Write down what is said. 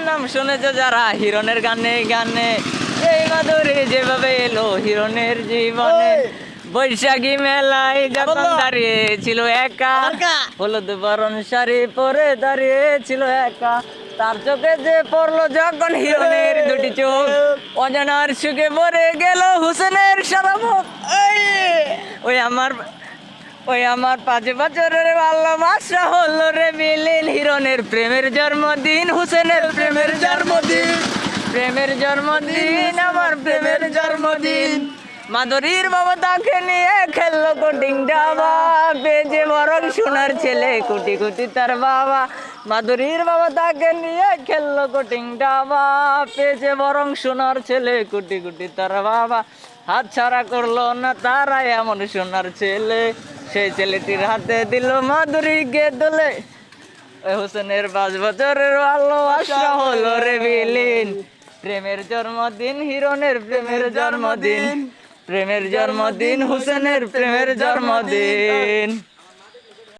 নাম শুনেছে যারা হিরণের গানে গানে, এই মাধুরী যেভাবে এলো হিরণের জীবনে। বৈশাখী মেলায় যখন দাঁড়িয়ে ছিল একা, হলুদ বরণ শাড়ি পরে দাঁড়িয়ে ছিল একা, তার চোখে যে পড়লো যখন হিরণের দুটি চোখ, অজানার সুখে ভরে গেল হুসেনের সারা মুখ। ওই আমার 5 বছরের ভালোবাসা হলো রে বিলীন, হিরণের প্রেমের জন্মদিন, হুসেনের প্রেমের জন্মদিন, প্রেমের জন্মদিন, আমার প্রেমের জন্মদিন। মাধুরীর বাবা তাকে নিয়ে খেললো কোটিং ডাবা, বেজে বরং সোনার ছেলে কোটি কোটি তার বাবা। মাধুরীর বাবা তাকে নিয়ে খেললো কোটিং ডাবা, পেজে বরং সোনার ছেলে কোটি কোটি তার বাবা। হাত ছাড়া করলো না তারা এমন সোনার ছেলে, সেই ছেলেটির হাতে দিল মাধুরীকে দোলে। ওই হোসেনের 5 বছরের ভালোবাসা হলো রে বিলীন, প্রেমের জন্মদিন, হিরণের প্রেমের জন্মদিন, প্রেমের জন্মদিন, হুসেনের প্রেমের জন্মদিন।